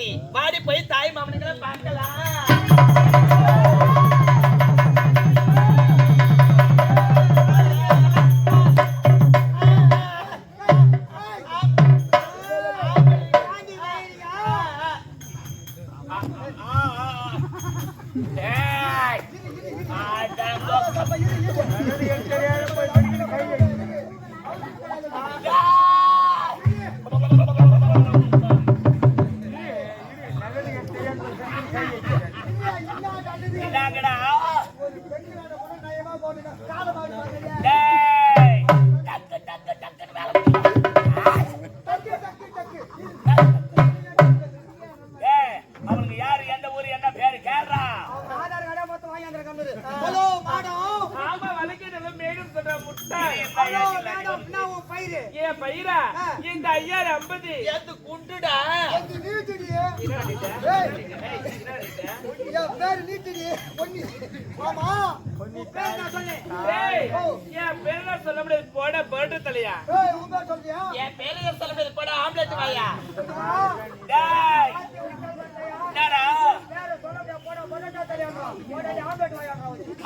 வசதி. வாடி போய் தாய் மாமனுங்களை பார்க்கலாம்.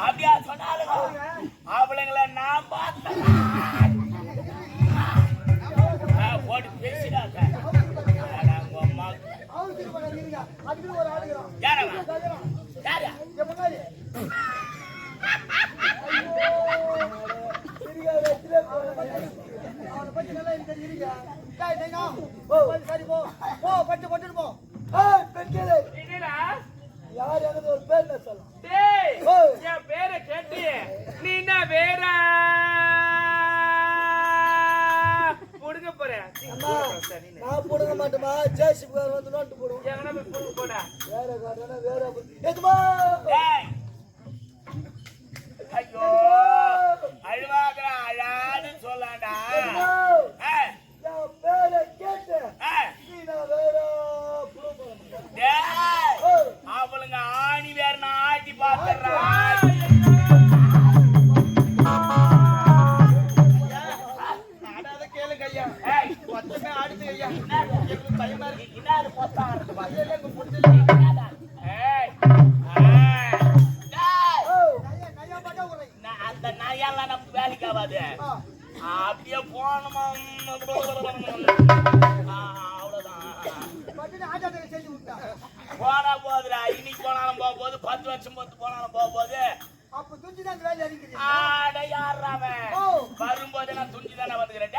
அப்படியா சொன்னாலும் அவளுங்களை நான் பார்த்தேன் போட்டு பேசிடாத. யார் எனக்கு ஒரு பேர் சொல்லலாம். என் பேரை கேட்டு நீ என்ன வேற புடுங்க போறேன். நான் புடுங்க மாட்டேமா. ஜேசிபி வந்து நோட்டு போடுவோம். எங்கன்னா போய் புடுங்க போடா. வேற காட்டனா வேற எதுமா. ஐயோ அழுவாதா அழான்னு சொல்லாண்டா. என் பேரை கேட்டு நீ நான் வேற அவளுங்க ஆணி வேற நான் ஆட்டி பாத்துறான். கேளுங்க ஐயா, மொத்தமே ஆடுது ஐயா. எங்களுக்கு பயமா இருக்கு. இன்னாரு மொத்தம் ஆடுது அந்த நாயெல்லாம் நமக்கு வேலைக்கு ஆகாது. அப்படியே போனோமா போனா போகுதுடா. இன்னைக்கு போனாலும் போக போகுது, 10 வருஷம் பொறுத்து போனாலும் போக போகுது. வரும்போது நான் துணிச்சுதானே வந்துக்கிறேன்.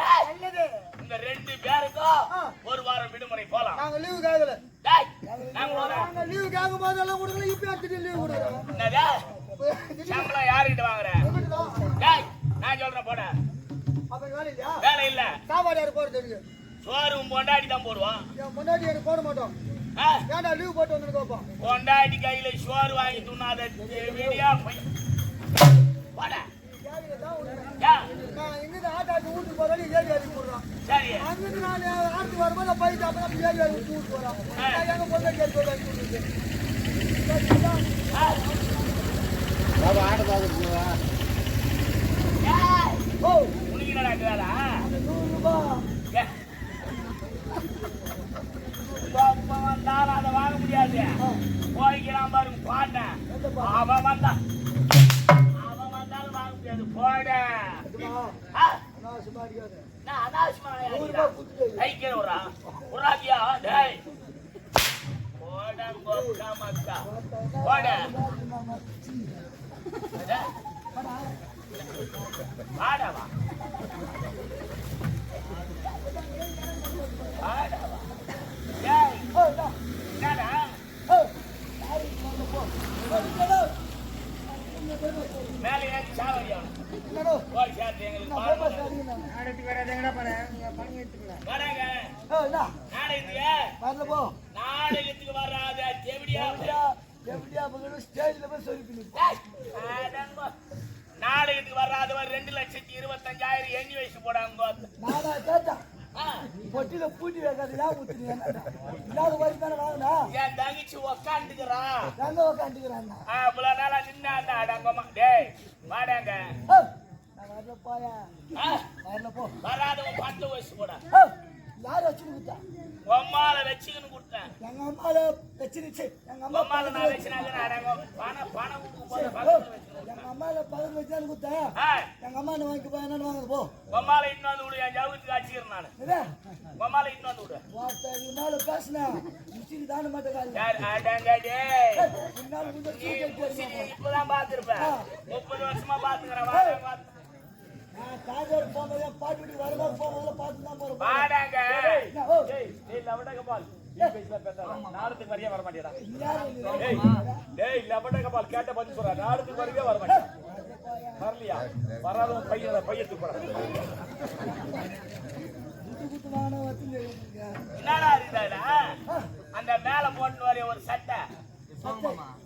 இந்த 2 பேருக்கும் ஒரு வாரம் விடுமுறை போலாம். சம்பளம் யாருக்கிட்ட வாங்குற? நான் சொல்றேன் போட வேலை இல்ல. சாப்பாடு யாரு போறது தெரியும். சோறு பொண்டாடி தான் போடுவான். பொண்டாடி எனக்கு போட மாட்டோம். ஏன்டா லீவ் போட்டு வந்து கோப்பா. பொண்டாடி கையில சோறு வாங்கி துண்ணாத வெளியா போய் போட. நான் இங்கிருந்து ஆட்டாட்டு வீட்டுக்கு போறேன். ஏறி ஏறி போடுறான். சரி அங்கிருந்து நான் ஆட்டுக்கு வரும்போது போயிட்டு அப்பதான் ஏறி ஏறி வீட்டு போறான். எங்க பொண்டாடி ஏறி போடுறேன். ஆடு பாக்குறீங்களா? ஓ உனக்கு என்னடா வேலை? 100 ரூபாய் வந்தாலும் அதை வாங்க முடியாது. போய்க்கலாம் பாருங்க பாட்டேன். அவன் வந்தாலும் வாங்க முடியாது. போட உராக்கியா போட மக்கா போட ஆடவா ஆடவா மேல ஏறி சாவடியா போய் சார் எங்களுக்கு நாளைக்கு வராதங்கடா பாரு நீங்க பண்ணி எடுத்துக்கலாம் வராங்க நாளைக்கு வராத தேவடியா பகல ஸ்டேஜ்ல போய் சொல்லிட்டு நாளைக்கு வராதவர் 2,25,000 எண்ணி வயசு போடாங்க. நானா கேட்டா பொட்டில பூட்டி வைக்காதயா ஊத்துறீங்க. இல்லாத வரி தானே வாங்கினா என் தங்கச்சி உக்காந்துக்கிறா. எங்க உக்காந்துக்கிறான்? இவ்வளவு நாளா நின்னாண்டா அடங்கம்மா. டேய் வாடாங்க. நான் வரல போயா. வரல போ. வராதவன் 10 வயசு போட. இந்த யாரு வச்சுன்னு கொடுத்தா? உம்மால வச்சுக்கின்னு கொடுத்தேன். எங்க அம்மால வச்சிருச்சு. எங்க அம்மா உம்மால நான் வச்சுனாங்க பணம் கொடுக்கும் போது எங்க அம்மால 15 வச்சான்னு கொடுத்தா. எங்க அம்மா என்ன வாங்கி என்னன்னு வாங்குது போ. உம்மால இன்னொன்று விடு, என் ஜவுத்துக்கு அடிச்சுக்கிறேன் நான். உம்மால இன்னொன்று விடு. இன்னால பேசுனா முச்சிக்கு தான மாட்டேன். யார் ஆடாங்கடே? இன்னால இப்பதான் பார்த்திருப்பேன். 30 வருஷமா பார்த்துக்கிறேன். நான் காஜர் போகும்போது பாட்டு வீட்டுக்கு வரும்போது போகும்போது பார்த்து தான் போறேன். வாடாங்க. டேய் லவடக பால் நீ பேசல பேசாத. நாடத்துக்கு வரைய வர மாட்டேடா. டேய் லவடக பால் கேட்ட பதில் சொல்றா. நாடத்துக்கு வரைய வர மாட்டேடா. வரலையா? வராதவன் பையத்துக்கு போடா. குத்து வான வச்சிங்க. என்னடா இதுடா? அந்த மேல போட்டு வர ஒரு சட்டை.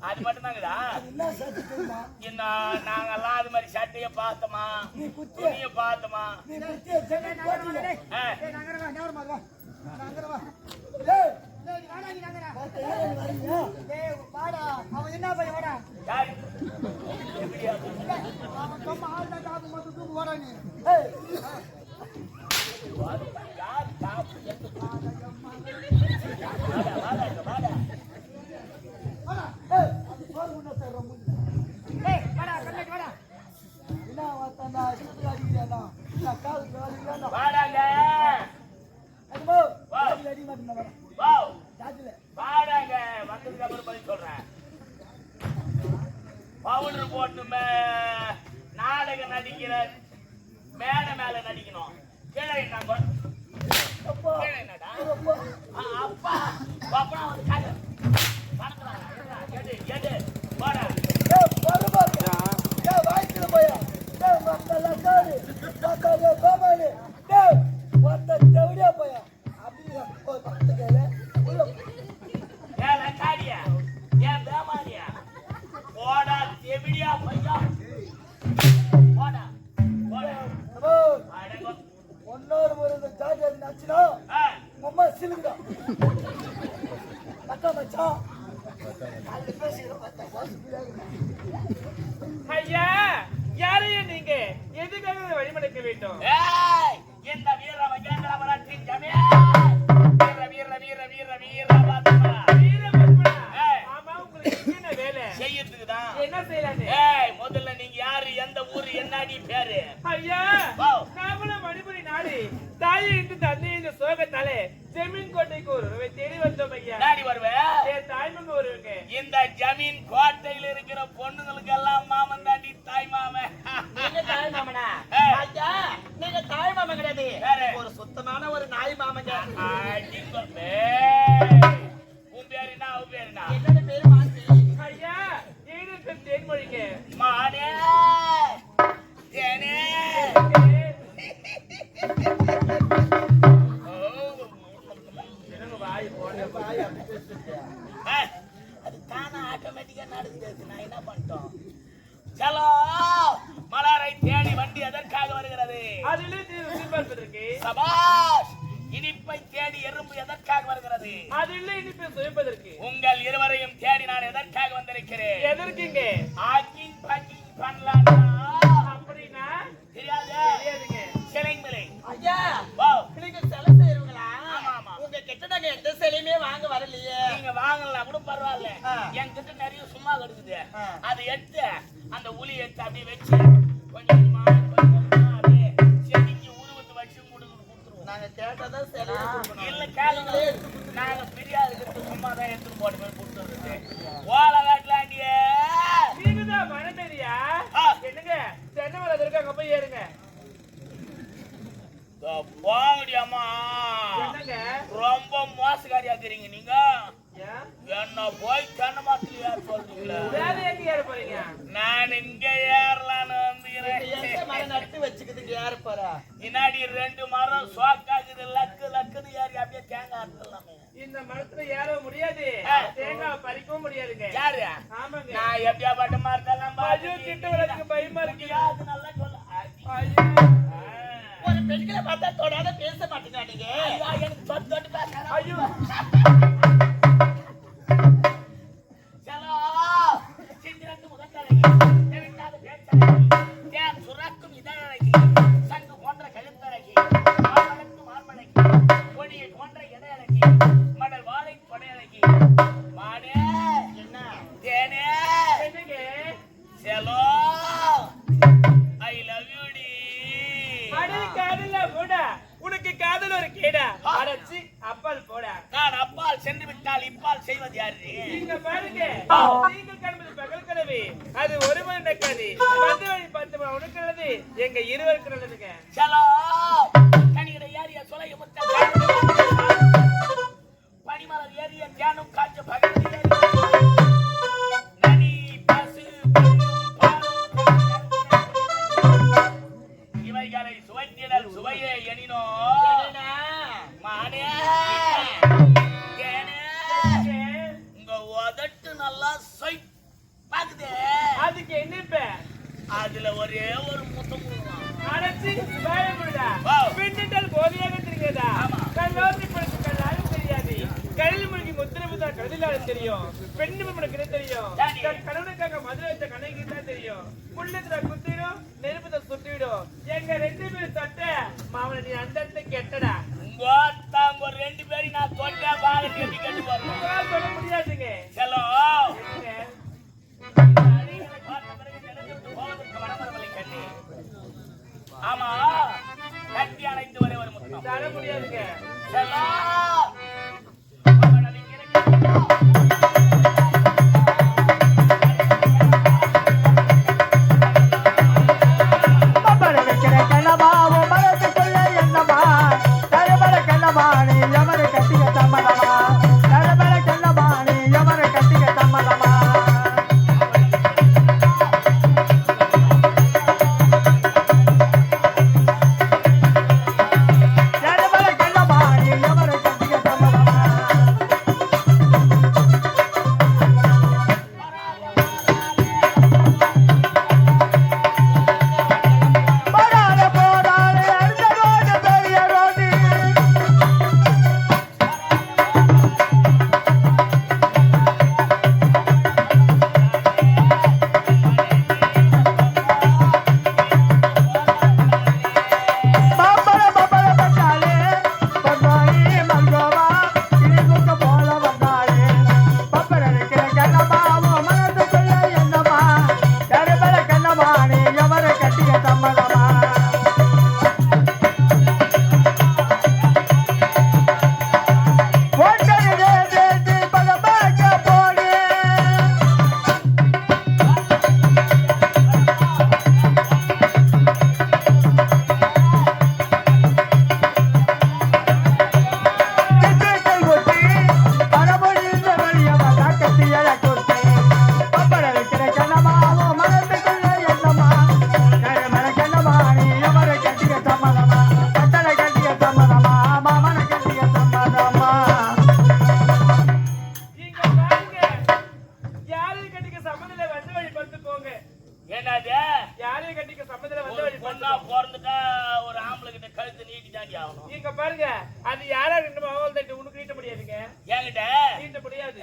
அது மட்டும் தாங்கடா. என்ன சட்டை தெரியுமா? நாங்கெல்லாம் அது மாதிரி சட்டைய பார்த்தோமா? நீ குத்தி துணிய பார்த்தோமா? நீ குத்தி ஜெகன் போட்டில. ஏய் நங்கரவா நவர் மாதவா. நங்கரவா. டேய் டேய் வாடா நீ நங்கரா. பாத்து வரீங்க. டேய் வாடா. அவன் என்ன பையன் வாடா. யார்? அவன் கம்ம ஆளா காப்பு மட்டும் தூக்கு வாடா நீ. ஏய் யார் காப்பு எந்த வாடா. வாடா. ஏய் அது போர் முன்ன தர முடியல. ஏய் வாடா கண்ணக்கு வாடா. என்ன வாத்தனா சுத்து அடிக்கறனா. நான் கால் காலினா. வாடாங்க. அதுமோ அடி மாட்டேனா வாடா. வாவ். தாஜில. வாடாங்க. வந்ததுக்கு அப்புறம் பதில் சொல்றேன். பவுடர் போட்டு நாடகம் நடிக்கிற மேடை மேல நடிக்கணும். கீழே என்னங்க? அப்பா கீழே என்னடா? அப்பா அப்பா அப்பா வந்து காட்டு. எடு வாடா. ஏய் பரவாயில்லை. ஏய் வாய்க்குல போயா. ஏய் மக்கள காரி. மக்கள பாமானே. ஏய் வந்த தேவடியா போயா. அப்படியே போய் பாத்துக்கல. உள்ள ஏ லக்காரியா. ஏ பேமாரியா. போடா தேவடியா பையா. போடா. போடா. அப்போ அடங்க. ஒன்னொரு முறை இந்த ஜாதி நச்சுனா அம்மா சிலுங்கடா. அக்கா மச்சான். காலையில பேசிக்கிறோம் பார்த்தா ஐயா யாரையா நீங்க? எதுக்காக வழிமடைக்க வேண்டும்? ஏய் இந்த வீர மகேந்திர மராட்டின் ஜமே. வீர பாத்துமா. வீரபத்மனா. ஏய். ஆமா உங்களுக்கு என்ன வேலை? செய்யறதுக்கு தான். என்ன செய்யலான்னு? ஏய் முதல்ல நீங்க யாரு, எந்த ஊரு, என்னடி பேரு? ஐயா வாவ். நாமளும் மணிபுரி நாடு தாயை இன்று தந்தை இந்த சோகத்தாலே ஜமீன் கோட்டைக்கு ஒருவரை தேடி வந்தோம் ஐயா. நாடி வருவே. என் தாய்மங்க ஒருவங்க. இந்த ஜமீன் கோட்டையில இருக்கிற பொண்ணுங்களுக்கு எல்லாம் மாமன் தாண்டி தாய் மாமன். நீங்க தாய் மாமனா? ஏய். ஐயா, நீங்க தாய் மாமன் கிடையாது. வேற. ஒரு சுத்தமான ஒரு நாய் மாமங்க. அடிங்க. ஏய் உன் பேரு என்ன, அவன் பேரு என்ன? என்னோட பேரு மாசி. ஐயா ஏழு தேன்மொழிங்க. மானே தேனே. அது தானா ஆட்டோமேட்டிக்கா நடக்குது. நான் என்ன பண்ணிட்டோம்? சலோ மலரை தேடி வண்டி எதற்காக வருகிறது? அதிலே பார்ப்பதற்கு. சபாஷ். இனிப்பை தேடி எறும்பு எதற்காக வருகிறது? அதிலே இனிப்பை சுவைப்பதற்கு. உங்கள் இருவரையும் தேடி நான் எதற்காக வந்திருக்கிறேன்? எதற்குங்க? ஆக்கிங் பாக்கிங் பண்ணலாம். அப்படின்னா தெரியாது. தெரியாதுங்க. சிலைங்களை. ஐயா, வாவ். நீங்க சிலை செய்யறவங்களா? ஆமா, ஆமா. உங்க கிட்ட நாங்க எந்த சிலையுமே வாங்க வரலையே. நீங்க வாங்கலாம் கூட பரவாயில்ல. ஆ. என்கிட்ட நிறைய சும்மா கிடக்குது. ஆ. அதை எடுத்து அந்த உளி எடுத்து அப்படியே வச்சு கொஞ்சமா அப்படியே செடிக்கு உருவத்தை வச்சு கொடுத்துருவோம். நாங்க கேட்டதான் சிலை கொடுக்கணும். இல்ல கேளுங்களே. நாங்க பிரியாது சும்மா தான் எடுத்து போட்டு போய் கொடுத்துருது. ஓலை வேட்டலாண்டியே. நீங்கதான் மனமேரியா? ஆ. என்னங்க தென்னை மரம் இருக்கு, அங்க போய் ஏறுங்க. போங்கடியாமா. என்னங்க? ரொம்ப மோசக்காரியா இருக்கிறீங்க நீங்க. ஏன்? என்ன போய் தென்னை மரத்துல ஏற சொல்றீங்களா? வேற எங்க ஏற போறீங்க? நான் இங்க ஏறலான்னு எந்த வந்துக்கிறேன். மரம் நட்டு வச்சுக்கிறதுக்கு யாரு போறா? பின்னாடி 2 மரம் சோக்காக்குது. லக்குன்னு ஏறி அப்படியே தேங்காய் அறுத்துடலாமே. இந்த மரத்துல ஏற முடியாது. ஆ. தேங்காய் பறிக்கவும் முடியாதுங்க. யாரு? ஆமாங்க. நான் எப்படியா பட்ட மரத்தெல்லாம் ஐயோ, கிட்ட வரதுக்கு பயமா இருக்கு. முடியாது. நல்லா சொல்ல. ஐயோ. ஒரு பெண்களை பார்த்தா தொடாத பேச மாட்டீங்க நீங்க. ஐயா, எனக்கு தொட்டு பேசுறேன். ஐயோ. சலோ சிந்திரத்து முகத்தழகி, தெவிட்டாத பேச்சழகி, தேன் சுரக்கும் இதழழகி, சங்கு போன்ற கழுத்தழகி, மாமழக்கு மார்மழகி, கொடி அடைச்சி அப்பால் போட. நான் அப்பால் சென்று விட்டால் இப்பால் செய்வது யாரு? நீங்க பாருங்க, நீங்கள் காண்பது பகல் கனவு, அது ஒரு மணி நடக்காது. 10 மணி 10 மணி உனக்கு நல்லது, எங்க இருவருக்கு நல்லதுங்க. சலோ கனிகட ஏறிய சுளைய முத்த பனிமலர் ஏறிய தியானம் காஞ்ச பகல் நனி பசு இவைகளை சுவைத்திடல் சுவையே எனினோ மானே உங்க உதட்டு நல்லா சொய் பாக்குதே. அதுக்கு என்ன? அதுல ஒரே ஒரு முத்தம் அடைச்சி பயமுடா. பின்னிட்டால் போதையாக தெரியாதா? கல்லோசி படுத்து கல்லாலும் தெரியாது. கல்வி மொழிக்கு முத்திரமுதா கருதிலாலும் தெரியும். பெண்ணு உனக்கு தெரியும். கணவனுக்காக மதுரை வச்ச கணக்கு தான் தெரியும். புள்ளத்துல குத்திடும், நெருப்பத்தை சுட்டிவிடும். எங்க 2 பேரும் தொட்ட மாமன நீ அந்த கெட்டடா. உங்க 2 பேரும் நான் தொட்டா பாக கட்டி கட்டி போறேன். சொல்ல முடியாதுங்க. செல்லோ ஆமா கட்டி அணைத்து வரை ஒரு முத்தம் தர முடியாதுங்க. செல்லோ இங்க பாருங்க, அது யாரா ரெண்டு அவள் உனக்கு நீட்ட முடியாதுங்க. என்கிட்ட நீட்ட முடியாது.